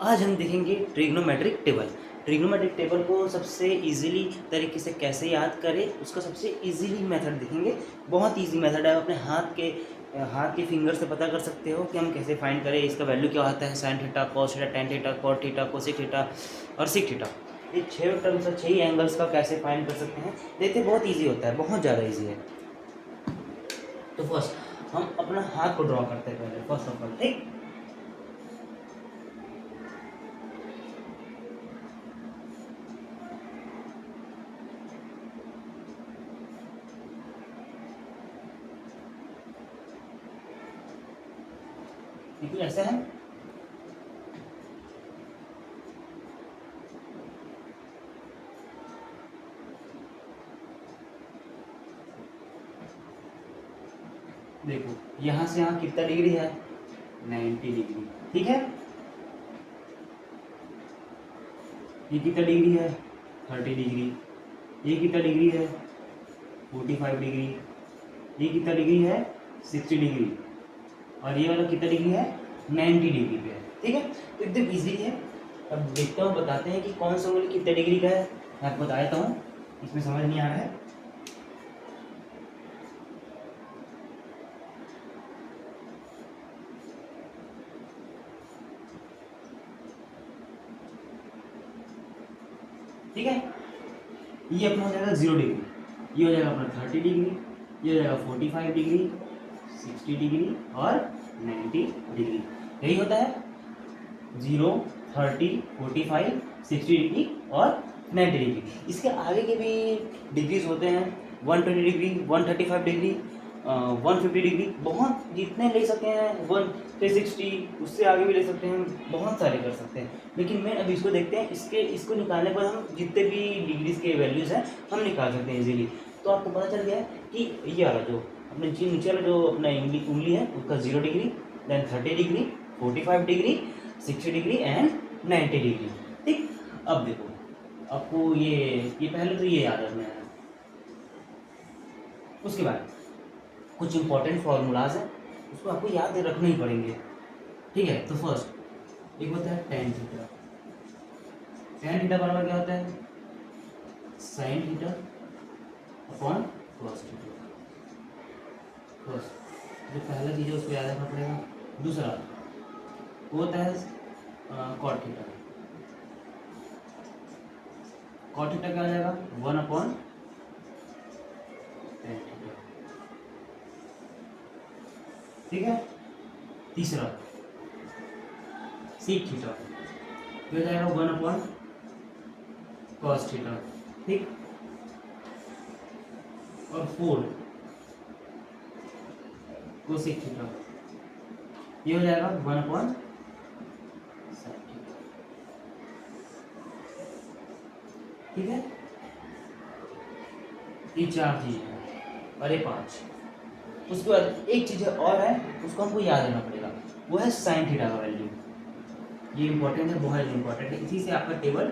आज हम देखेंगे ट्रिग्नोमेट्रिक टेबल। ट्रिग्नोमेट्रिक टेबल को सबसे इजीली तरीके से कैसे याद करें, उसका सबसे इजीली मेथड देखेंगे। बहुत इजी मेथड है, अपने हाथ के फिंगर से पता कर सकते हो कि हम कैसे फाइंड करें। इसका वैल्यू क्या होता है, sine theta, cos theta, tan theta, cot theta, cosec theta और सिक थीटा। ये 6 टर्म्स और 6 एंगल्स का कैसे फाइंड कर सकते हैं, देखते बहुत ईजी होता है, बहुत ज़्यादा ईजी है। तो फर्स्ट हम अपना हाथ को ड्रॉ करते हैं पहले, फर्स्ट ऑफ ऑल, ठीक। बिल्कुल ऐसा है। देखो यहाँ से यहाँ कितना डिग्री है, 90 डिग्री, ठीक है। ये कितना डिग्री है, 30 डिग्री। ये कितना डिग्री है, 45 डिग्री। ये कितना डिग्री है, 60 डिग्री। और ये वाला कितना डिग्री है, 90 डिग्री पे है, ठीक है। तो एकदम इजी है। अब देखते हो, बताते हैं कि कौन सा एंगल कितने डिग्री का है। मैं आपको बता देता हूँ, इसमें समझ नहीं आ रहा है। ठीक है, ये अपना हो जाएगा 0 डिग्री, ये हो जाएगा अपना 30 डिग्री, ये हो जाएगा 45 डिग्री, 60 डिग्री और 90 डिग्री। यही होता है 0, 30, 45, 60 डिग्री और 90 डिग्री। इसके आगे के भी डिग्रीज होते हैं, 120 डिग्री, 135 डिग्री, 150 डिग्री, बहुत जितने ले सकते हैं, 360, उससे आगे भी ले सकते हैं, बहुत सारे कर सकते हैं। लेकिन मैं अभी इसको देखते हैं, इसको निकालने पर हम जितने भी डिग्रीज के वैल्यूज़ हैं हम निकाल सकते हैं इजीली। तो आपको पता चल गया है कि ये वाला जो अपने नीचे वाला जो अपना उंगली है उसका 0 degree, then 30 degree, 45 degree, 60 degree and 90 degree, ठीक। अब देखो, आपको ये पहले तो ये याद रखना है। उसके बाद कुछ इंपॉर्टेंट फार्मूलाज हैं, उसको आपको याद रखने ही पड़ेंगे, ठीक है। तो फर्स्ट एक होता है टेन थीटा। टेन थीटा बराबर क्या होता है, sine theta upon cos theta. First जो पहला चीज़ है उसको याद रखना पड़ेगा। दूसरा वो होता है कॉट थीटा। कॉट थीटा क्या हो जाएगा, 1 अपॉन टेन थीटा, ठीक है। तीसरा सीक थीटा हो जाएगा 1 अपॉन कॉस थीटा, ठीक। और फोर्थ कोसेक थीटा, ये हो जाएगा 1 अपॉन साइन थीटा, ठीक है। ये 4 चीज़ है और ये 5। उसके बाद एक चीज़ और है, उसको हमको याद रखना पड़ेगा, वो है साइन थीटा का वैल्यू। ये इंपॉर्टेंट है, बहुत इंपॉर्टेंट है, इसी से आपका टेबल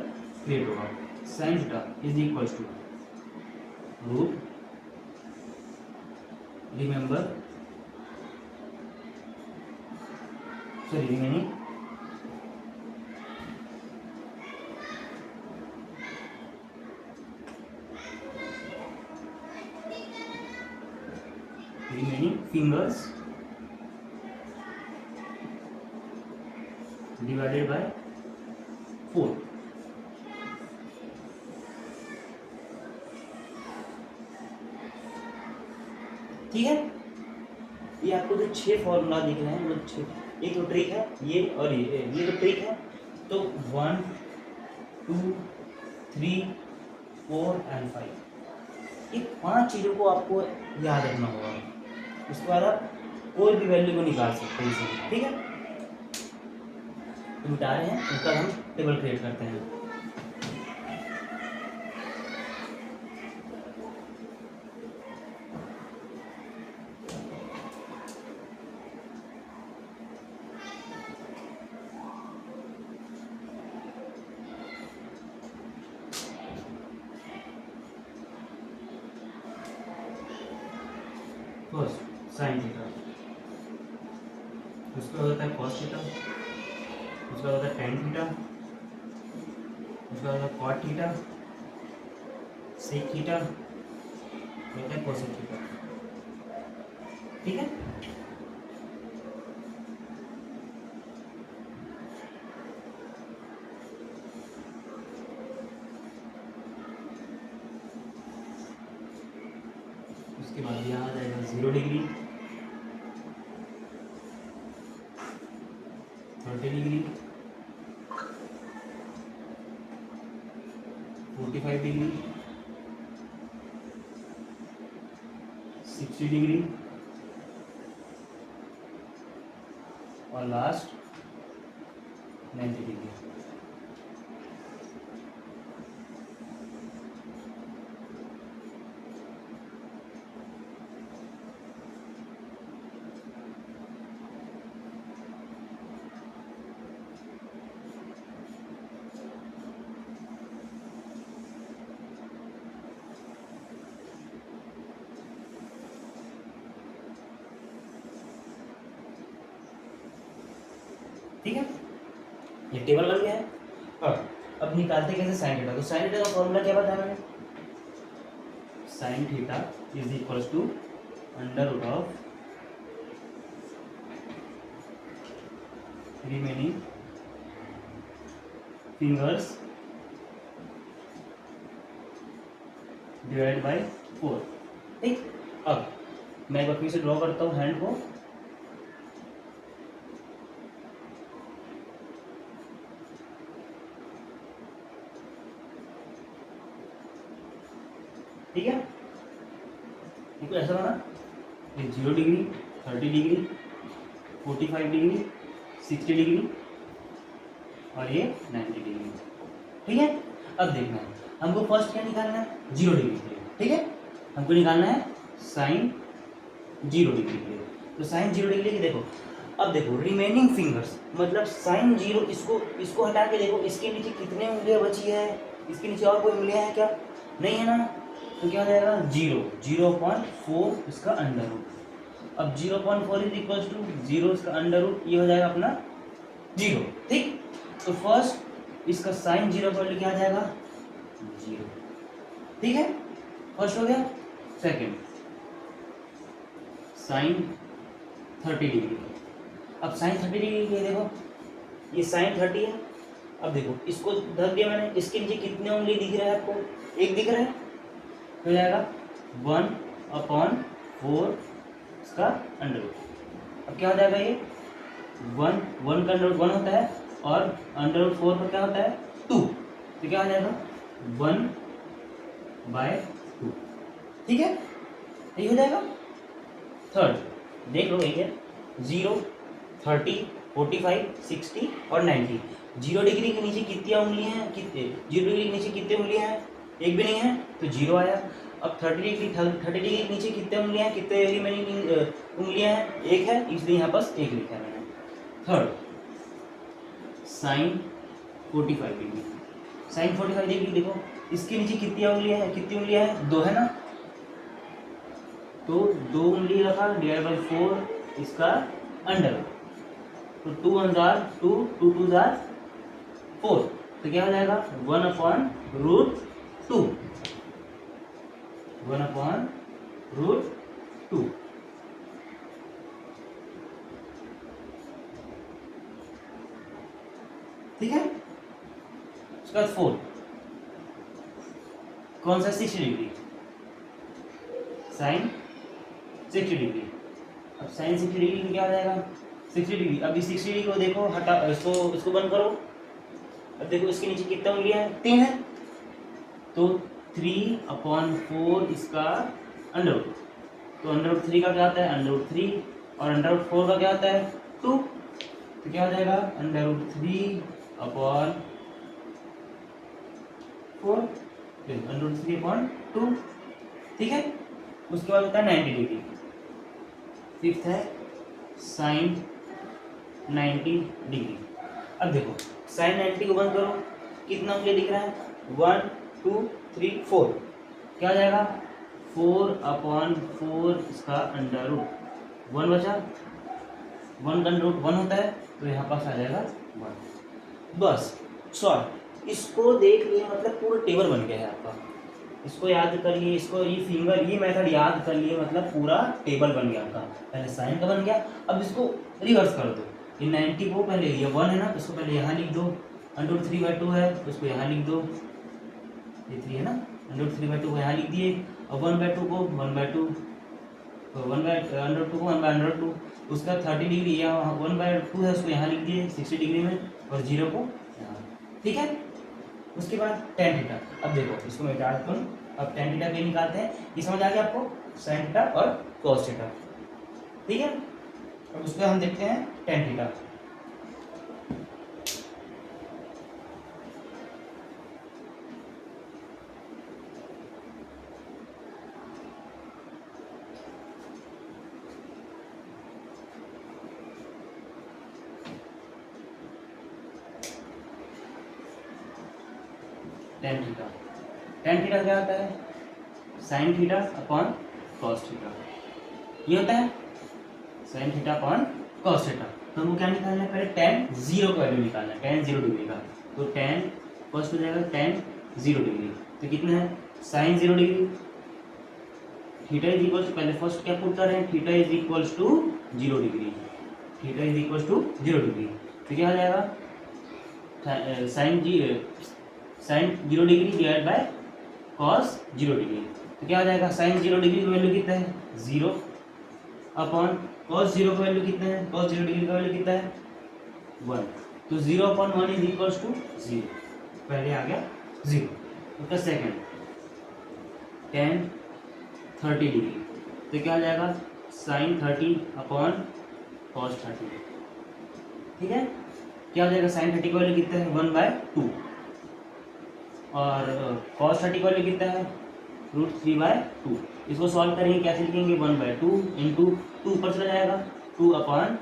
क्रिएट होगा। Sine theta is equals to root, remember, sorry remaining, fingers divided by 4, ठीक है। ये आपको जो 6 फॉर्मूला दिख रहे हैं, मतलब 6, एक तो ट्रिक है ये, और ये तो ट्रिक है। तो 1, 2, 3, 4 एंड 5, ये 5 चीज़ों को आपको याद रखना होगा। उसके बाद आप कोई भी वैल्यू को निकाल सकते हैं इसे, ठीक है। तो बता रहे हैं, उसका हम टेबल क्रिएट करते हैं। फर्स्ट साइन थीटा, उसका होता है कॉस थीटा, उसका होता है टेन थीटा, उसका होता है कॉट थीटा, सेक थीटा, होता है कोसेक थीटा। ठीक है, उसके बाद यहाँ आ जाएगा 0 डिग्री, 30 डिग्री, 45 डिग्री, 60 डिग्री और लास्ट 90 डिग्री। ठीक है, ये टेबल बन गया है। अब निकालते कैसे साइन थीटा, तो साइन थीटा का फॉर्मूला क्या बताया मैंने, sine theta is equals to under root of remaining fingers divide by 4। ठीक, अब मैं एक बार फिर से ड्रॉ करता हूँ हैंड को। ठीक है, देखो ऐसा बना, ये 0 डिग्री, 30 डिग्री, 45 डिग्री, 60 डिग्री और ये 90 डिग्री। ठीक है, अब देखना है हमको फर्स्ट क्या निकालना है, 0 डिग्री के लिए। ठीक है, हमको निकालना है साइन 0 डिग्री के लिए। तो साइन 0 डिग्री के देखो, अब देखो रिमेनिंग फिंगर्स मतलब साइन 0, इसको हटा के देखो इसके नीचे कितने उंगलियां बची है, इसके नीचे और कोई उंगलियां हैं क्या, नहीं है ना, तो क्या हो जाएगा 0.4 इसका अंडर रूट। अब 0.4 इज इक्वल टू 0 इसका अंडर रूट, ये हो जाएगा अपना 0। ठीक, तो फर्स्ट इसका साइन 0 पर क्या आ जाएगा 0। ठीक है, फर्स्ट हो गया। सेकंड साइन 30 डिग्री, अब साइन 30 डिग्री के देखो, ये साइन 30 है। अब देखो इसको ढक दिया मैंने, इसके नीचे कितने उंगली दिख रहा है आपको, एक दिख रहा है, हो जाएगा 1/4 इसका अंडर रूट। अब क्या हो जाएगा ये 1 का अंडर रूट 1 होता है और अंडर रूट 4 पर क्या होता है 2, तो क्या हो जाएगा 1/2। ठीक है, ये हो जाएगा। थर्ड देख लो, यही है 0, 30, 45, 60 और 90। 0 डिग्री के नीचे कितनी उंगलियां हैं, कितने 0 डिग्री के नीचे कितने उंगलियां हैं, एक भी नहीं है तो 0 आया। अब 30 डिग्री के नीचे कितने उंगलियां हैं, कितने रिमेनिंग उंगलियां हैं, एक है, इसलिए यहाँ पास एक लिखा है मैंने। Third sine 45 degree, sine 45 degree देखो इसके नीचे कितनी उंगलियां हैं, दो है ना, तो 2 उंगली रखा डिवाइड बाई 4 इसका अंडर, तो 2 1 जार 2, 2 2 जार 4, तो क्या हो जाएगा 1/√2, 1/√2। ठीक है, उसके बाद 4 कौन सा 60 डिग्री, साइन 60 डिग्री। अब साइन 60 डिग्री में क्या हो जाएगा 60 डिग्री। अब इस 60 डिग्री को देखो, हटा इसको बंद करो। अब देखो इसके नीचे कितना उंगलियां हैं, 3 है, तो 3/4 इसका अंडर रूट, तो अंडर रूट 3 का क्या आता है अंडर रूट 3 और अंडर रूट 4 का क्या आता है 2, तो क्या हो जाएगा अंडर रूट 3/4, अंडर रूट 3/2। ठीक है, उसके बाद होता है 90 डिग्री। फिफ्थ है साइन 90 डिग्री। अब देखो साइन 90 को बंद करो, कितना मुझे दिख रहा है 1 2 3 4, क्या हो जाएगा 4/4 इसका अंडर रूट 1 बचा, 1 का अंडर रूट 1 होता है, तो यहाँ पास आ जाएगा 1। बस सॉल्व, इसको देख लिए मतलब पूरा टेबल बन गया है आपका। इसको याद कर लिए, इसको ये फिंगर ये मेथड याद कर लिए मतलब पूरा टेबल बन गया आपका। पहले साइन का बन गया, अब इसको रिवर्स कर दो। ये 90 को पहले ये 1 है ना, तो इसको पहले यहाँ लिख दो। अंडर 3/2 है तो उसको यहाँ लिख दो, ये 3 है ना, अंडर 3/2 को यहाँ लिख दिए। और 1/2 को 1/2, तो 1/√2 को 1/√2, उसका 30 डिग्री या 1/2 है उसको यहाँ लिख दिए 60 डिग्री में, और 0 को यहाँ। ठीक है, उसके बाद tan थीटा। अब देखो इसको मैं याद करूँ, अब tan थीटा के निकालते हैं। ये समझ आ गया आपको, sin थीटा और cos थीटा। ठीक है, अब उसको हम देखते हैं tan theta. tan theta, tan theta क्या होता है, sin theta upon cos theta. ये होता है sin theta upon cos theta. तो हमको क्या निकालना है, पहले tan 0 का वैल्यू निकालना है, tan 0 डिग्री का। तो tan फर्स्ट हो जाएगा tan 0 डिग्री, तो कितना है sin 0 degree. Theta is equal to, पहले फर्स्ट क्या पुट कर रहे हैं, theta is equal to 0 degree, theta is equal to 0 degree. तो क्या हो जाएगा, sine 0 degree divide by cos 0 degree. तो क्या हो जाएगा, साइन 0 डिग्री का वैल्यू कितना है 0, अपॉन कॉस 0 का वैल्यू कितना है, कॉस 0 डिग्री का वैल्यू कितना है 1। तो 0 अपॉन 1 इज इक्वल्स टू 0, पहले आ गया 0। उसका सेकेंड tan 30 डिग्री, तो क्या हो जाएगा साइन 30 अपॉन कॉस 30। ठीक है, क्या हो जाएगा साइन 30 का वैल्यू कितना है 1/2, और कॉस 30 का वैल्यू कितना है √3/2। इसको सॉल्व करेंगे, कैसे लिखेंगे 1/2 इंटू 2 ऊपर चला जाएगा 2 अपॉन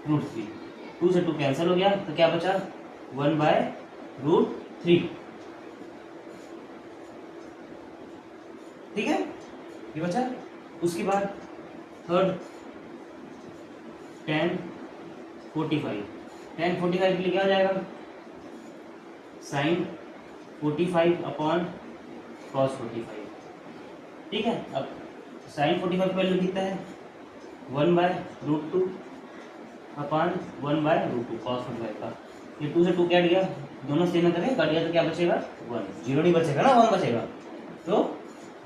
√3, 2 से 2 कैंसिल हो गया, तो क्या बचा 1/√3। ठीक है, ये बचा। उसके बाद थर्ड tan 45, tan 45 के लिए क्या हो जाएगा साइन 45 अपॉन कॉस 45। ठीक है, अब साइन 45 का वैल्यू कितना है 1/√2 अपॉन 1/√2 कॉस 45 का। ये 2 से 2 कैट गया, दोनों सेम करें, कट गया तो क्या बचेगा 1, 0 नहीं बचेगा ना, 1 बचेगा, तो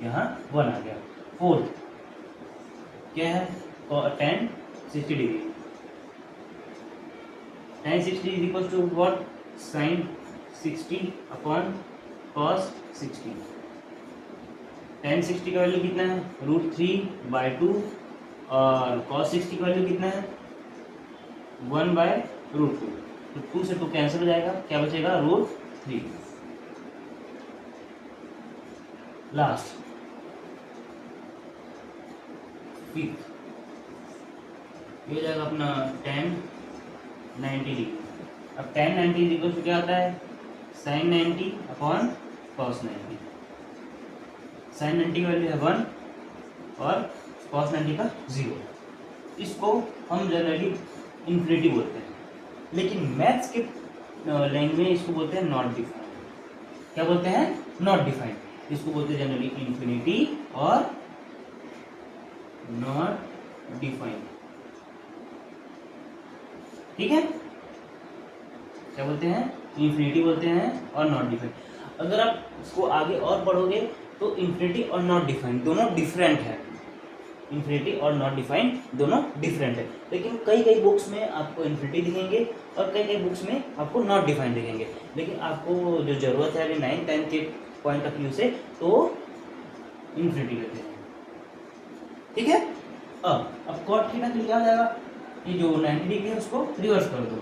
यहाँ 1 आ गया। फोर्थ क्या है tan 60 degree, tan 60 is equal to what, sine 60 upon cos 60। tan 60 का वैल्यू कितना है √3/2, और cos 60 का वैल्यू कितना है 1/√2। तो 2 से 2 कैंसिल हो जाएगा, क्या बचेगा √3। लास्ट फिफ्थ ये हो जाएगा अपना tan 90 डिग्री। अब tan 90 इक्वल टू क्या आता है sin 90 अपॉन cos 90। sin 90 की वैल्यू है 1 और cos 90 का 0। इसको हम जनरली इन्फिनिटी बोलते हैं, लेकिन मैथ्स के लैंग्वेज में इसको बोलते हैं नॉट डिफाइंड। क्या बोलते हैं, नॉट डिफाइंड। इसको बोलते हैं जनरली इन्फिनिटी और नॉट डिफाइंड। ठीक है, क्या बोलते हैं, इन्फिनिटी बोलते हैं और नॉट डिफाइंड। अगर आप इसको आगे और पढ़ोगे तो इन्फिनिटी और नॉट डिफाइंड दोनों डिफरेंट है, इन्फिनिटी और नॉट डिफाइंड दोनों डिफरेंट है। लेकिन कई कई बुक्स में आपको इन्फिनिटी दिखेंगे और कई कई बुक्स में आपको नॉट डिफाइंड दिखेंगे। लेकिन आपको जो ज़रूरत है अभी 9th 10th के पॉइंट ऑफ व्यू से, तो इन्फिनिटी लेते हैं। ठीक है, अब कॉट थीटा के लिए क्या हो जाएगा, ये जो 90 डिग्री है उसको रिवर्स कर दो,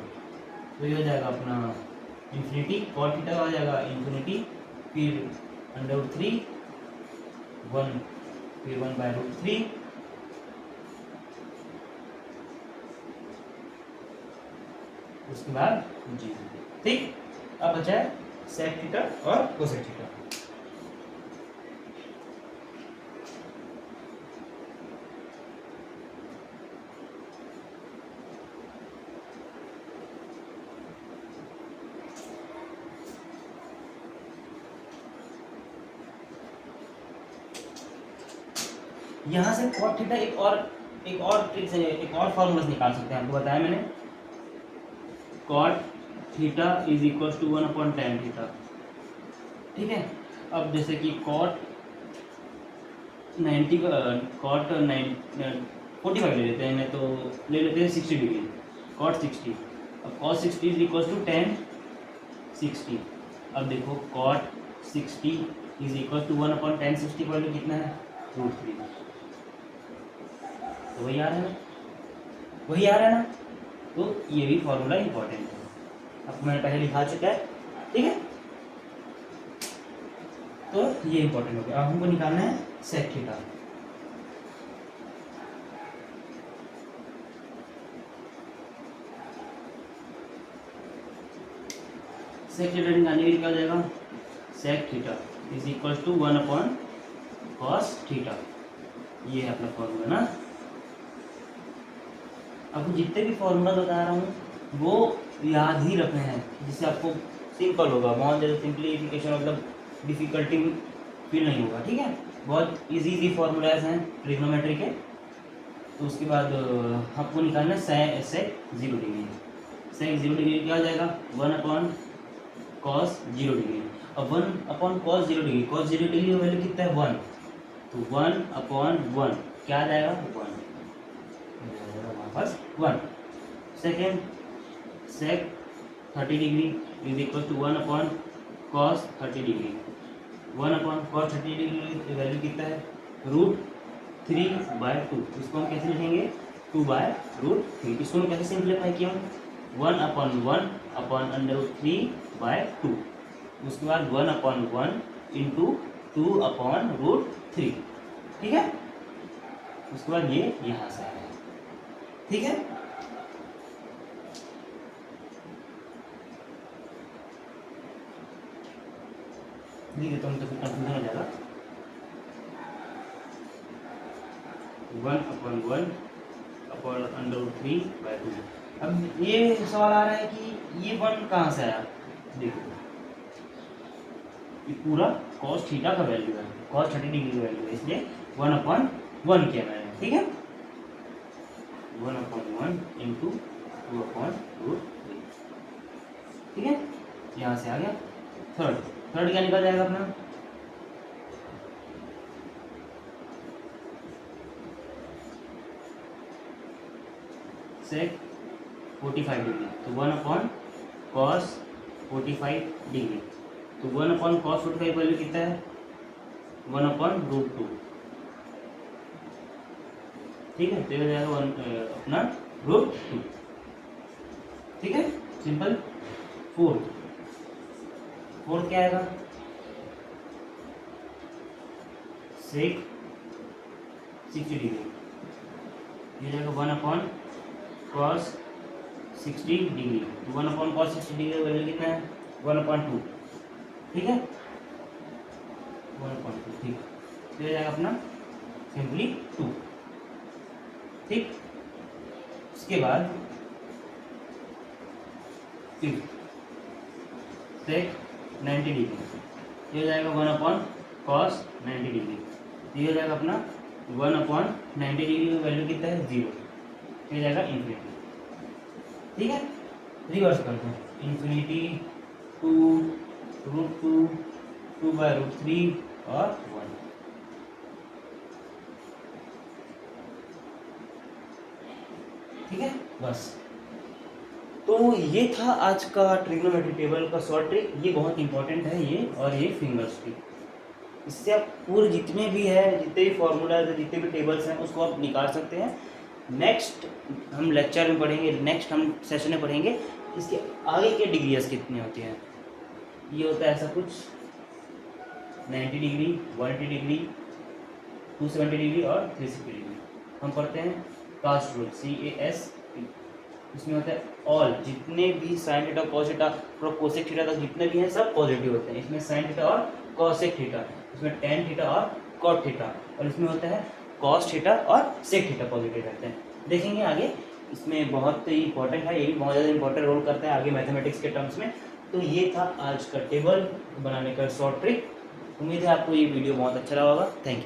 तो ये हो जाएगा अपना इन्फिनिटी, कॉट थीटा हो जाएगा इन्फिनिटी, फिर √3 1, फिर 1/√3, उसके बाद जी। ठीक, अब बचा है सेक थीटा और कोसेक थीटा। यहाँ से कॉट थीटा एक और ट्रिक से एक और फॉर्मूला से निकाल सकते हैं, आपको बताया मैंने, cot theta is equal to 1/tan theta. ठीक है, अब जैसे कि कॉट 45 ले लेते हैं, नहीं तो ले लेते हैं 60 डिग्री, कॉट 60। अब cos 60 is equal to tan 60। अब देखो cot 60 is equal to 1/tan 60 का वैल्यू कितना है, √3। तो वही आ रहा है ना, वही आ रहा है ना। तो ये भी फॉर्मूला इंपॉर्टेंट है, आपको मैंने पहले लिखा चुका है। ठीक है, तो ये इंपॉर्टेंट हो गया। अब हमको निकालना है सेक थीटा। सेक थीटा निकालने के लिए क्या हो जाएगा, sec theta is equal to 1/cos theta. ये है अपना फॉर्मूला ना। आपको जितने भी फॉर्मूला बता रहा हूँ वो याद ही रखने हैं, जिससे आपको सिंपल होगा, बहुत ज़्यादा सिंप्लीफिकेशन मतलब डिफिकल्टी फील नहीं होगा। ठीक है, बहुत इजी फॉर्मूलाज हैं ट्रिग्नोमेट्री के। तो उसके बाद आपको निकालना है सेक 0 डिग्री। सेक 0 डिग्री क्या हो जाएगा, 1/cos 0 डिग्री। अब 1/cos 0 डिग्री, cos 0 डिग्री का वैल्यू कितना है, 1। तो 1/1 क्या आ जाएगा, 1 वापस 1। Second sec 30 degree is equal to 1/cos 30 degree. 1/cos 30 degree की वैल्यू कितना है, √3/2। इसको हम कैसे लिखेंगे, 2/√3। इसको हम कैसे सिंप्लीफाई किया, 1/1/√3/2। उसके बाद 1/1 इंटू 2/√3। ठीक है, उसके बाद ये यहाँ से आएगा। ठीक है, लिख देता हूँ तो फिर कंफ्यूजन हो जाएगा। 1/1/√3/2। अब ये सवाल आ रहा है कि ये 1 कहाँ से आया, देखो ये पूरा cos थीटा का वैल्यू है, cos 30 डिग्री का वैल्यू है, इसलिए 1/1 किया मैंने। ठीक है, 1/1 इंटू 2/√3। ठीक है, यहाँ से आ गया। थर्ड क्या निकल जाएगा अपना, सेक 45 डिग्री। तो 1/cos 45 डिग्री। तो 1/cos 45 वैल्यू कितना है, 1/√2। ठीक है, तो ये हो जाएगा अपना √2। ठीक है, सिंपल। फोर्थ क्या आएगा, सेक 60 डिग्री। ये जाएगा 1/cos 60 डिग्री। तो 1/cos 60 डिग्री का वैल्यू कितना है, 1/2। ठीक है, 1/2। ठीक, तो ये जाएगा अपना सिंपली 2। ठीक, उसके बाद फिर सेक 90 डिग्री। ये हो जाएगा 1/cos 90 डिग्री। ये हो जाएगा अपना 1/90 डिग्री का वैल्यू कितना है, 0। ये जाएगा इन्फिनिटी। ठीक है, रिवर्स करते हैं, इन्फिनिटी 2 √2 2/√3 और 1। ठीक है, बस। तो ये था आज का ट्रिग्नोमेट्री टेबल का शॉर्ट ट्रिक। ये बहुत इंपॉर्टेंट है ये, और ये फिंगर्स ट्रिक। इससे आप पूरे जितने भी है, जितने भी फॉर्मूलाज है, जितने भी टेबल्स हैं, उसको आप निकाल सकते हैं। नेक्स्ट हम लेक्चर में पढ़ेंगे, नेक्स्ट हम सेशन में पढ़ेंगे इसके आगे के डिग्रीज कितनी होती हैं। ये होता है ऐसा कुछ 90 डिग्री, 180 डिग्री, 270 डिग्री और 360 डिग्री। हम पढ़ते हैं कास्ट रूल, CAS। इसमें होता है ऑल, जितने भी साइन थीटा, कॉस थीटा और कोसेक थीटा तक जितने भी हैं सब पॉजिटिव होते हैं। इसमें साइन थीटा और कोसेक थीटा, इसमें टेन थीटा और कॉट थीटा, और इसमें होता है कॉस थीटा और सेक थीटा पॉजिटिव रहते हैं। देखेंगे आगे, इसमें बहुत ही इंपॉर्टेंट है, ये भी बहुत ज़्यादा इंपॉर्टेंट रोल करता है आगे मैथमेटिक्स के टर्म्स में। तो ये था आज का टेबल बनाने का शॉर्ट ट्रिक। उम्मीद है आपको ये वीडियो बहुत अच्छा लगा होगा। Thank you.